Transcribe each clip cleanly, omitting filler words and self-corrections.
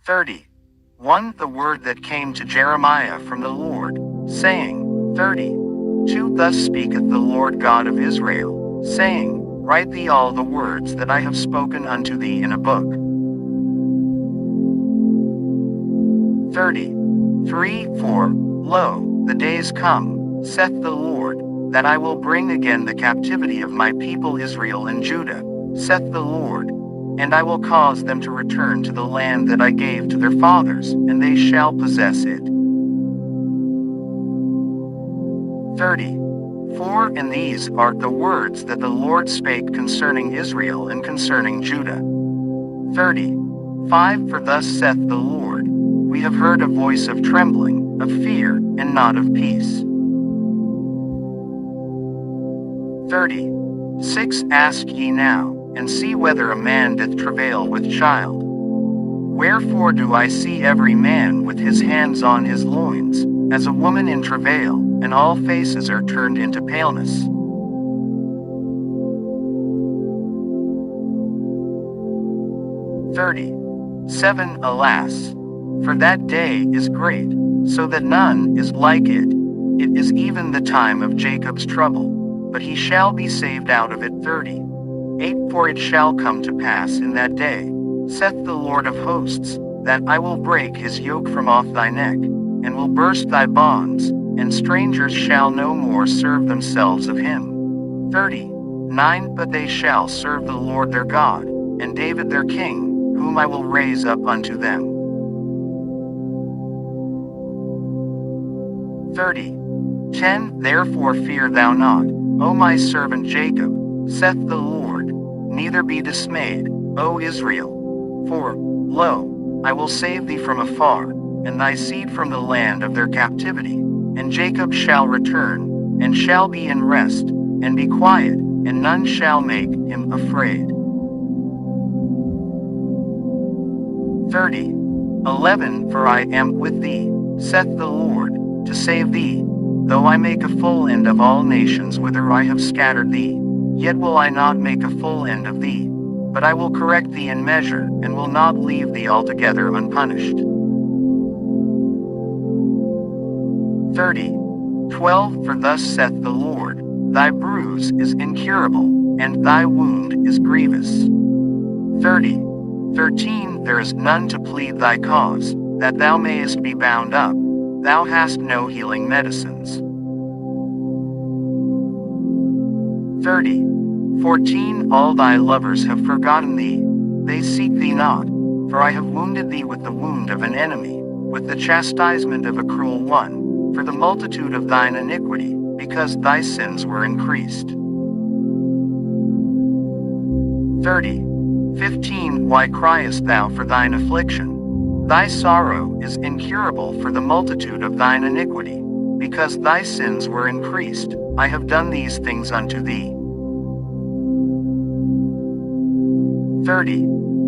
30. 1. The word that came to Jeremiah from the Lord, saying, 30. 2. Thus speaketh the Lord God of Israel, saying, Write thee all the words that I have spoken unto thee in a book. 33. For, lo, the days come, saith the Lord, that I will bring again the captivity of my people Israel and Judah, saith the Lord, and I will cause them to return to the land that I gave to their fathers, and they shall possess it. 34. And these are the words that the Lord spake concerning Israel and concerning Judah. 35. For thus saith the Lord, We have heard a voice of trembling, of fear, and not of peace. 36. Ask ye now, and see whether a man doth travail with child. Wherefore do I see every man with his hands on his loins, as a woman in travail, and all faces are turned into paleness. 37. Alas, for that day is great, so that none is like it. It is even the time of Jacob's trouble, but he shall be saved out of it. 38. For it shall come to pass in that day, saith the Lord of hosts, that I will break his yoke from off thy neck, and will burst thy bonds, and strangers shall no more serve themselves of him. 39. But they shall serve the Lord their God, and David their king, whom I will raise up unto them. 10. Therefore fear thou not, O my servant Jacob, saith the Lord, neither be dismayed, O Israel. For, lo, I will save thee from afar, and thy seed from the land of their captivity, and Jacob shall return, and shall be in rest, and be quiet, and none shall make him afraid. 11. For I am with thee, saith the Lord, to save thee, though I make a full end of all nations whither I have scattered thee, yet will I not make a full end of thee, but I will correct thee in measure, and will not leave thee altogether unpunished. 12. For thus saith the Lord, Thy bruise is incurable, and thy wound is grievous. 13. There is none to plead thy cause, that thou mayest be bound up, thou hast no healing medicines. 14. All thy lovers have forgotten thee, they seek thee not, for I have wounded thee with the wound of an enemy, with the chastisement of a cruel one, for the multitude of thine iniquity, because thy sins were increased. 15. Why criest thou for thine affliction? Thy sorrow is incurable for the multitude of thine iniquity, because thy sins were increased. I have done these things unto thee.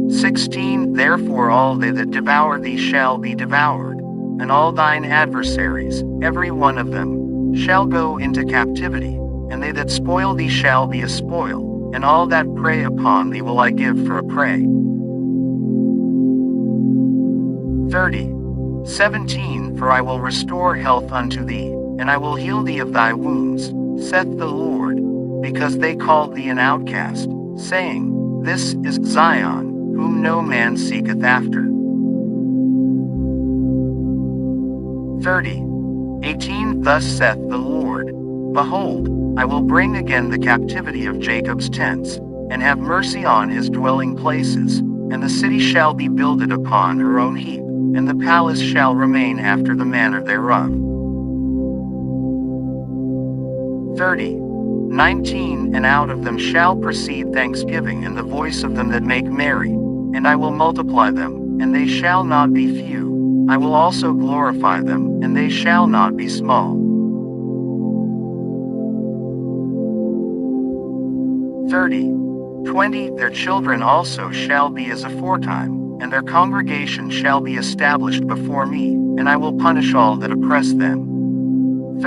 16. Therefore all they that devour thee shall be devoured, and all thine adversaries, every one of them, shall go into captivity, and they that spoil thee shall be a spoil, and all that prey upon thee will I give for a prey. 17. For I will restore health unto thee, and I will heal thee of thy wounds, saith the Lord, because they called thee an outcast, saying, This is Zion, whom no man seeketh after. 18. Thus saith the Lord, Behold, I will bring again the captivity of Jacob's tents, and have mercy on his dwelling places, and the city shall be builded upon her own heap, and the palace shall remain after the manner thereof. 19. And out of them shall proceed thanksgiving and the voice of them that make merry, and I will multiply them, and they shall not be few. I will also glorify them, and they shall not be small. 20. Their children also shall be as aforetime, and their congregation shall be established before me, and I will punish all that oppress them.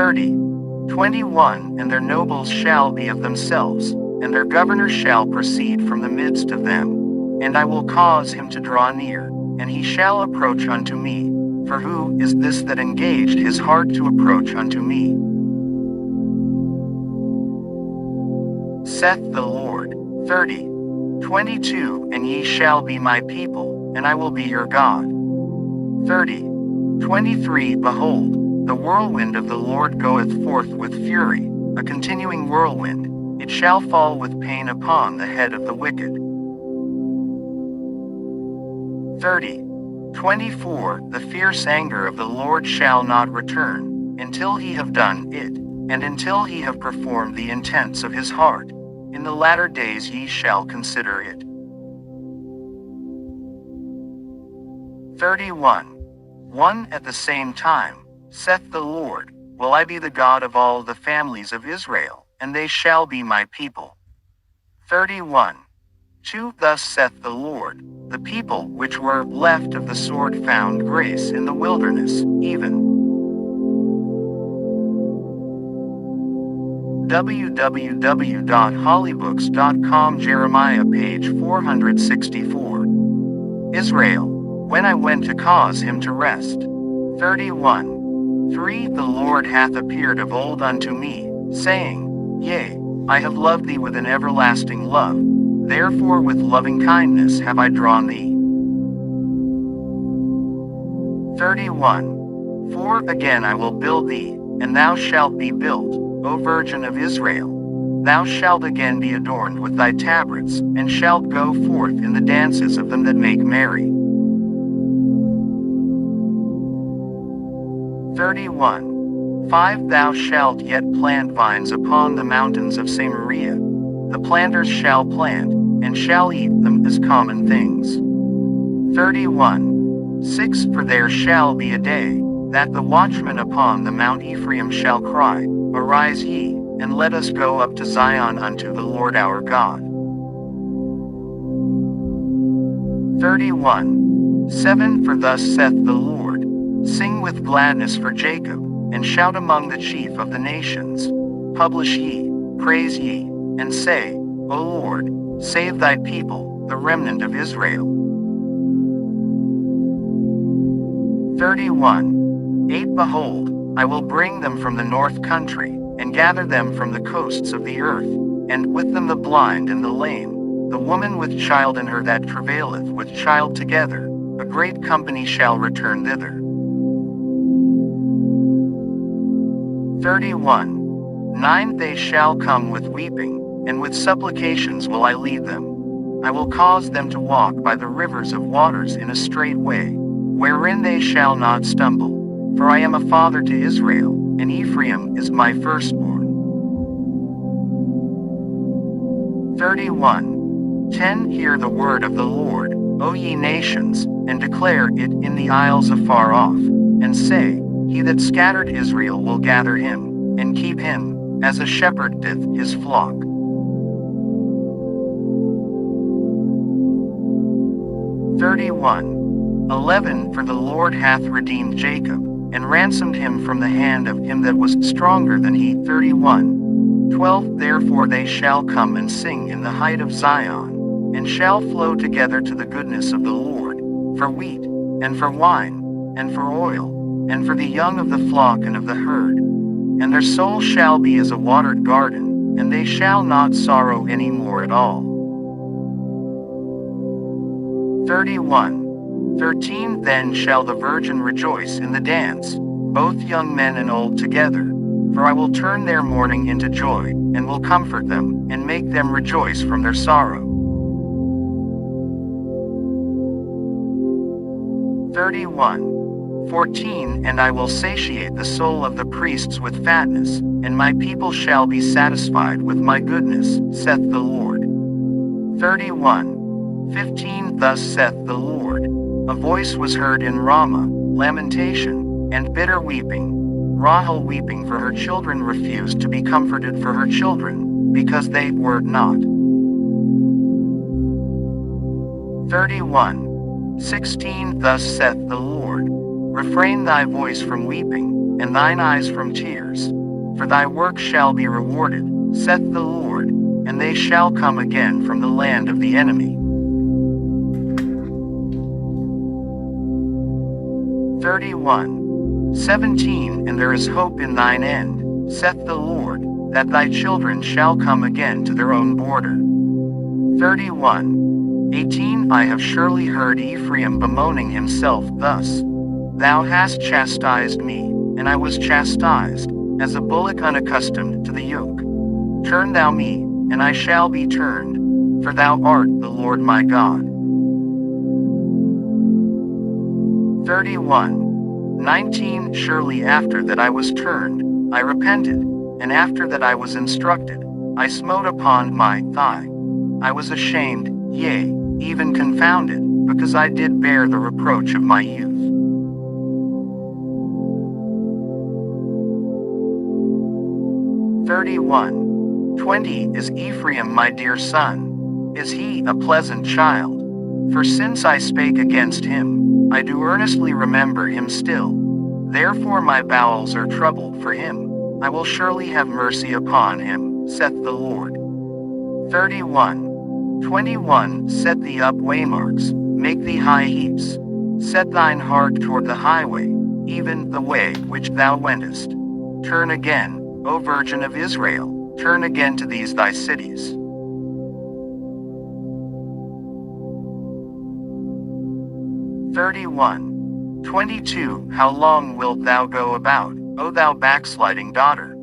21. And their nobles shall be of themselves, and their governor shall proceed from the midst of them, and I will cause him to draw near, and he shall approach unto me. For who is this that engaged his heart to approach unto me? Saith the Lord. 30. 22 And ye shall be my people, and I will be your God. 30. 23 Behold, the whirlwind of the Lord goeth forth with fury, a continuing whirlwind, it shall fall with pain upon the head of the wicked. 30. 24 The fierce anger of the Lord shall not return, until he have done it, and until he have performed the intents of his heart. In the latter days ye shall consider it. 31. 1 At the same time, saith the Lord, will I be the God of all the families of Israel, and they shall be my people. 31. 2 Thus saith the Lord, the people which were left of the sword found grace in the wilderness, even. www.hollybooks.com Jeremiah page 464. Israel, when I went to cause him to rest. 31. 3 The Lord hath appeared of old unto me, saying, Yea, I have loved thee with an everlasting love, therefore with loving kindness have I drawn thee. 31. 4 Again I will build thee, and thou shalt be built, O Virgin of Israel. Thou shalt again be adorned with thy tabrets, and shalt go forth in the dances of them that make merry. 31. 5 Thou shalt yet plant vines upon the mountains of Samaria. The planters shall plant, and shall eat them as common things. 31. 6 For there shall be a day, that the watchmen upon the Mount Ephraim shall cry, Arise ye, and let us go up to Zion unto the Lord our God. 31. 7 For thus saith the Lord, Sing with gladness for Jacob, and shout among the chief of the nations. Publish ye, praise ye, and say, O Lord, save thy people, the remnant of Israel. 31. 8 Behold, I will bring them from the north country, and gather them from the coasts of the earth, and with them the blind and the lame, the woman with child in her that travaileth with child together, a great company shall return thither. 31. 9 They shall come with weeping, and with supplications will I lead them. I will cause them to walk by the rivers of waters in a straight way, wherein they shall not stumble. For I am a father to Israel, and Ephraim is my firstborn. 31. 10 Hear the word of the Lord, O ye nations, and declare it in the isles afar off, and say, He that scattered Israel will gather him, and keep him, as a shepherd doth his flock. 31. 11 For the Lord hath redeemed Jacob, and ransomed him from the hand of him that was stronger than he. 31. 12 Therefore they shall come and sing in the height of Zion, and shall flow together to the goodness of the Lord, for wheat, and for wine, and for oil, and for the young of the flock and of the herd. And their soul shall be as a watered garden, and they shall not sorrow any more at all. 31. 13 Then shall the virgin rejoice in the dance, both young men and old together. For I will turn their mourning into joy, and will comfort them, and make them rejoice from their sorrow. 31. 14 And I will satiate the soul of the priests with fatness, and my people shall be satisfied with my goodness, saith the Lord. 31. 15 Thus saith the Lord, a voice was heard in Ramah, lamentation, and bitter weeping. Rahel weeping for her children refused to be comforted for her children, because they were not. 31. 16 Thus saith the Lord, refrain thy voice from weeping, and thine eyes from tears. For thy work shall be rewarded, saith the Lord, and they shall come again from the land of the enemy. 31. 17 And there is hope in thine end, saith the Lord, that thy children shall come again to their own border. 31. 18 I have surely heard Ephraim bemoaning himself thus. Thou hast chastised me, and I was chastised, as a bullock unaccustomed to the yoke. Turn thou me, and I shall be turned, for thou art the Lord my God. 31. 19 Surely after that I was turned, I repented, and after that I was instructed, I smote upon my thigh. I was ashamed, yea, even confounded, because I did bear the reproach of my youth. 31. 20 Is Ephraim my dear son? Is he a pleasant child? For since I spake against him, I do earnestly remember him still. Therefore my bowels are troubled for him. I will surely have mercy upon him, saith the Lord. 31. 21 Set thee up waymarks, make thee high heaps. Set thine heart toward the highway, even the way which thou wentest. Turn again, O Virgin of Israel, turn again to these thy cities. 31. 22 How long wilt thou go about, O thou backsliding daughter?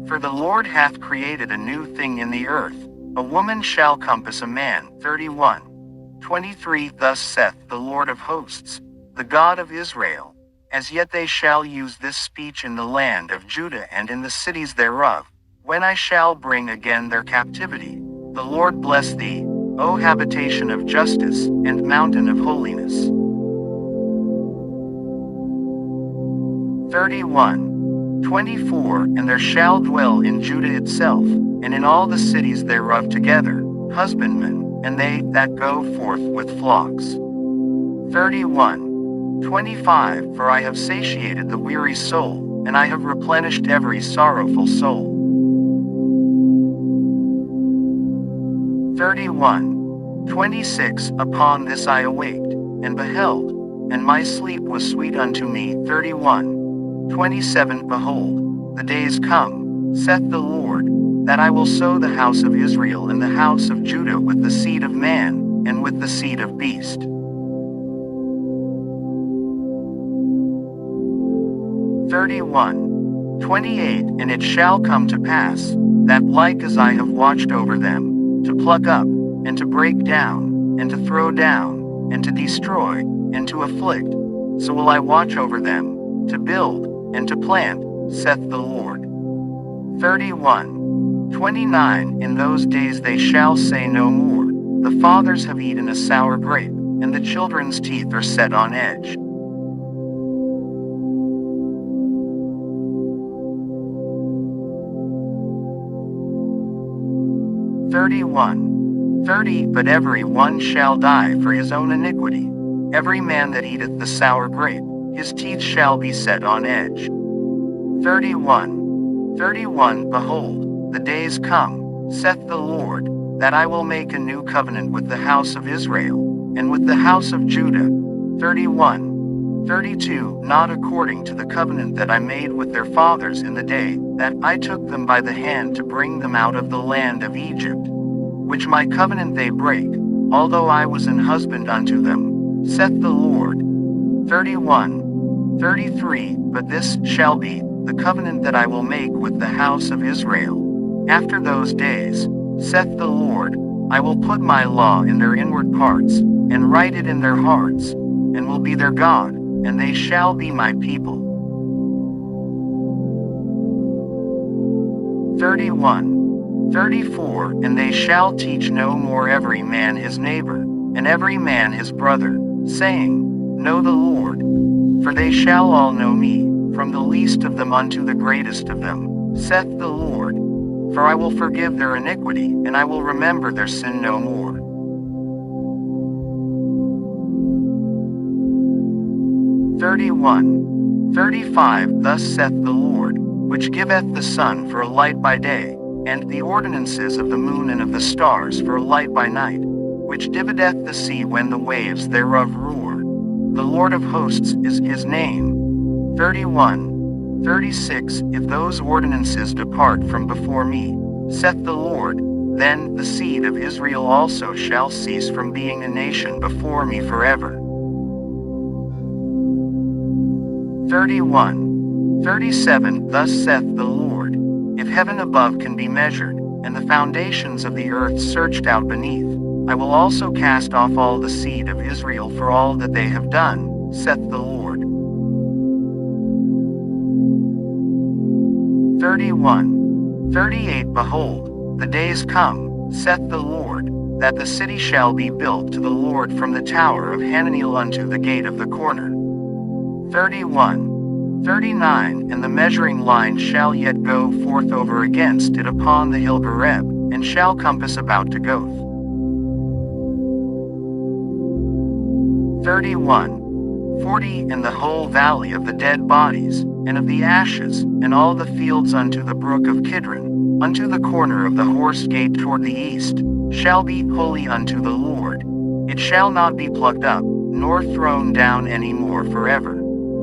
For the Lord hath created a new thing in the earth, a woman shall compass a man. 31. 23 Thus saith the Lord of hosts, the God of Israel, as yet they shall use this speech in the land of Judah and in the cities thereof, when I shall bring again their captivity. The Lord bless thee, O habitation of justice, and mountain of holiness. 31. 24 And there shall dwell in Judah itself, and in all the cities thereof together, husbandmen, and they that go forth with flocks. 31. 25 For I have satiated the weary soul, and I have replenished every sorrowful soul. 31. 26 Upon this I awaked, and beheld, and my sleep was sweet unto me. 31. 27 Behold, the days come, saith the Lord, that I will sow the house of Israel and the house of Judah with the seed of man, and with the seed of beast. 31. 28 And it shall come to pass, that like as I have watched over them, to pluck up, and to break down, and to throw down, and to destroy, and to afflict, so will I watch over them, to build, and to plant, saith the Lord. 31. 29 In those days they shall say no more, the fathers have eaten a sour grape, and the children's teeth are set on edge. 31. 30 But every one shall die for his own iniquity. Every man that eateth the sour grape, his teeth shall be set on edge. 31. 31 Behold, the days come, saith the Lord, that I will make a new covenant with the house of Israel, and with the house of Judah. 31. 32 Not according to the covenant that I made with their fathers in the day that I took them by the hand to bring them out of the land of Egypt, which my covenant they break, although I was an husband unto them, saith the Lord. 31. 33 But this shall be the covenant that I will make with the house of Israel. After those days, saith the Lord, I will put my law in their inward parts, and write it in their hearts, and will be their God, and they shall be my people. 31. 34 And they shall teach no more every man his neighbor, and every man his brother, saying, Know the Lord. For they shall all know me, from the least of them unto the greatest of them, saith the Lord. For I will forgive their iniquity, and I will remember their sin no more. 31. 35 Thus saith the Lord, which giveth the sun for a light by day, and the ordinances of the moon and of the stars for a light by night, which divideth the sea when the waves thereof roar. The Lord of hosts is his name. 31. 36 If those ordinances depart from before me, saith the Lord, then the seed of Israel also shall cease from being a nation before me forever. 31. 37 Thus saith the Lord, if heaven above can be measured, and the foundations of the earth searched out beneath, I will also cast off all the seed of Israel for all that they have done, saith the Lord. 31. 38 Behold, the days come, saith the Lord, that the city shall be built to the Lord from the tower of Hananeel unto the gate of the corner. 31. 39 And the measuring line shall yet go forth over against it upon the hill Gareb, and shall compass about to Goth. 31. 40 And the whole valley of the dead bodies, and of the ashes, and all the fields unto the brook of Kidron, unto the corner of the horse gate toward the east, shall be holy unto the Lord. It shall not be plucked up, nor thrown down any more forever.